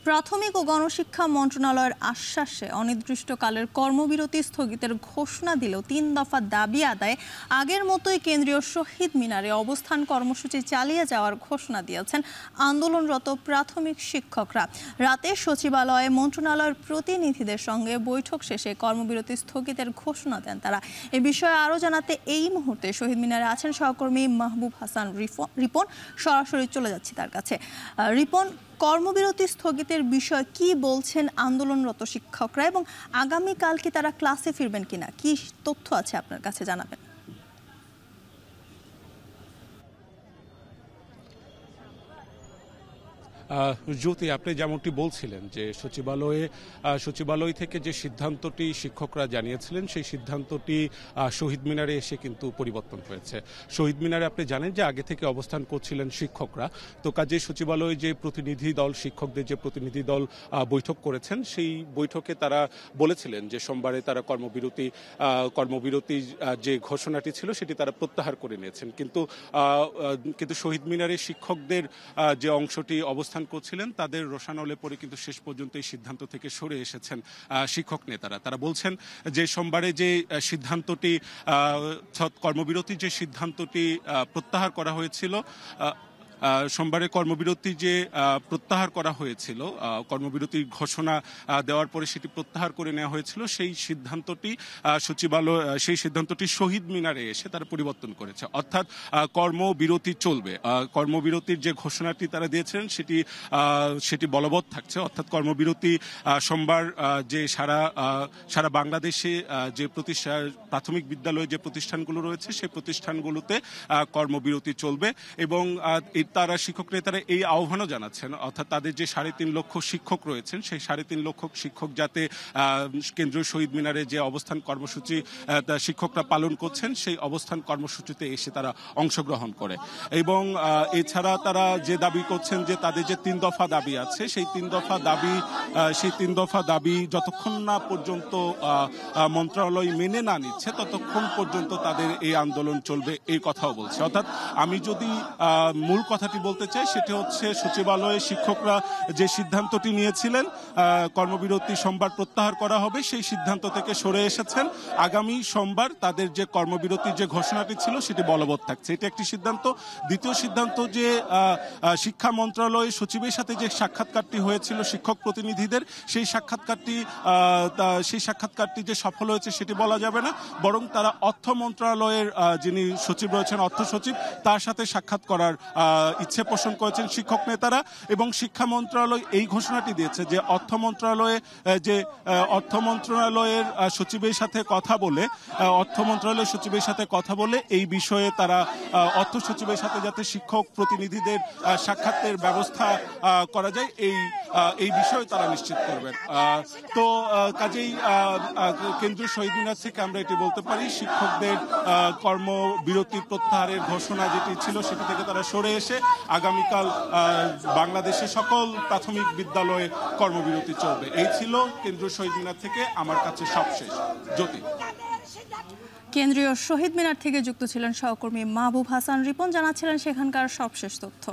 প্রাথমিক ও গণশিক্ষা মন্ত্রণালয়ের আশ্বাসে অনির্দিষ্টকালের কর্মবিরতি স্থগিতের ঘোষণা দিলেও ৩ দফা দাবি আদায়ে আগের মতোই কেন্দ্রীয় শহীদ মিনারে অবস্থান কর্মসূচি চালিয়ে যাওয়ার ঘোষণা দিয়েছেন আন্দোলনরত প্রাথমিক শিক্ষকরা। রাতে সচিবালয়ে মন্ত্রণালয়ের প্রতিনিধিদের সঙ্গে বৈঠক শেষে কর্মবিরতি স্থগিতের ঘোষণা দেন তারা। এ বিষয়ে আরও জানাতে এই মুহূর্তে শহীদ মিনারে আছেন সহকর্মী মাহবুব হাসান রিপন। সরাসরি চলে যাচ্ছি তার কাছে। রিপন, কর্মবিরতি স্থগিতের বিষয় কি বলছেন আন্দোলনরত শিক্ষকরা এবং আগামীকাল কি তারা ক্লাসে ফিরবেন কিনা, কি তথ্য আছে আপনার কাছে জানাবেন? জ্যোতি, আপনি যেমনটি বলছিলেন যে সচিবালয় থেকে যে সিদ্ধান্তটি শিক্ষকরা জানিয়েছিলেন সেই সিদ্ধান্তটি শহীদ মিনারে এসে কিন্তু পরিবর্তন হয়েছে। শহীদ মিনারে আপনি জানেন যে আগে থেকে অবস্থান করছিলেন শিক্ষকরা, তো কাজে সচিবালয়ে যে প্রতিনিধি দল, শিক্ষকদের যে প্রতিনিধি দল বৈঠক করেছেন সেই বৈঠকে তারা বলেছিলেন যে সোমবারে তারা কর্মবিরতি যে ঘোষণাটি ছিল সেটি তারা প্রত্যাহার করে নিয়েছেন। কিন্তু শহীদ মিনারে শিক্ষকদের যে অংশটি অবস্থান করছিলেন তাদের রোষানলে পরে কিন্তু শেষ পর্যন্ত এই সিদ্ধান্ত থেকে সরে এসেছেন শিক্ষক নেতারা। তারা বলছেন যে সোমবারে যে সিদ্ধান্তটি কর্মবিরতির যে সিদ্ধান্তটি প্রত্যাহার করা হয়েছিল, সোমবারে কর্মবিরতি যে প্রত্যাহার করা হয়েছিল, কর্মবিরতির ঘোষণা দেওয়ার পরে সেটি প্রত্যাহার করে নেওয়া হয়েছিল, সেই সিদ্ধান্তটি শহীদ মিনারে এসে তারা পরিবর্তন করেছে। অর্থাৎ কর্মবিরতি চলবে। কর্মবিরতির যে ঘোষণাটি তারা দিয়েছেন সেটি বলবৎ থাকছে। অর্থাৎ কর্মবিরতি সোমবার যে সারা বাংলাদেশে যে প্রাথমিক বিদ্যালয়ে যে প্রতিষ্ঠানগুলো রয়েছে সেই প্রতিষ্ঠানগুলোতে কর্মবিরতি চলবে এবং তারা শিক্ষক নেতারা এই আহ্বানও জানাচ্ছেন, অর্থাৎ তাদের যে 3.5 লক্ষ শিক্ষক রয়েছেন সেই 3.5 লক্ষ শিক্ষক যাতে কেন্দ্রীয় শহীদ মিনারে যে অবস্থান কর্মসূচি শিক্ষকরা পালন করছেন সেই অবস্থান কর্মসূচিতে এসে তারা অংশগ্রহণ করে। এবং এছাড়া তারা যে দাবি করছেন যে তাদের যে 3 দফা দাবি আছে সেই 3 দফা দাবি যতক্ষণ না পর্যন্ত মন্ত্রণালয় মেনে না নিচ্ছে ততক্ষণ পর্যন্ত তাদের এই আন্দোলন চলবে, এই কথাও বলছে। অর্থাৎ আমি যদি মূল কথাটি বলতে চাই সেটা হচ্ছে সচিবালয়ে শিক্ষকরা যে সিদ্ধান্তটি নিয়েছিলেন কর্মবিরতি সোমবার প্রত্যাহার করা হবে সেই সিদ্ধান্ত থেকে সরে এসেছেন। আগামী সোমবার তাদের যে কর্মবিরতির যে ঘোষণাটি ছিল সেটি বলবৎ থাকছে, এটা একটি সিদ্ধান্ত। দ্বিতীয় সিদ্ধান্ত যে শিক্ষা মন্ত্রণালয় সচিবের সাথে যে সাক্ষাৎকারটি হয়েছিল শিক্ষক প্রতিনিধিদের সেই সাক্ষাৎকারটি যে সফল হয়েছে সেটি বলা যাবে না, বরং তারা অর্থ মন্ত্রণালয়ের যিনি সচিব রয়েছেন, অর্থ সচিব, তার সাথে সাক্ষাৎ করার ইচ্ছে পোষণ করেছেন শিক্ষক নেতারা। এবং শিক্ষা মন্ত্রণালয় এই ঘোষণাটি দিয়েছে যে অর্থ মন্ত্রণালয়ের সচিবের সাথে কথা বলে এই বিষয়ে তারা অর্থ সচিবের সাথে যাতে শিক্ষক প্রতিনিধিদের সাক্ষাতের ব্যবস্থা করা যায় এই বিষয়ে তারা নিশ্চিত করবেন। তো কাজেই কেন্দ্রীয় শহীদ মিনার থেকে আমরা এটি বলতে পারি শিক্ষকদের কর্মবিরতি প্রত্যাহারের ঘোষণা যেটি ছিল সেটি থেকে তারা সরে এসে আগামীকাল বাংলাদেশের সকল প্রাথমিক বিদ্যালয়ে কর্মবিরতি চলবে। এই ছিল কেন্দ্রীয় শহীদ মিনার থেকে আমার কাছে সবশেষ। জ্যোতি। কেন্দ্রীয় শহীদ মিনার থেকে যুক্ত ছিলেন সহকর্মী মাহবুব হাসান রিপন, জানাচ্ছিলেন সেখানকার সবশেষ তথ্য।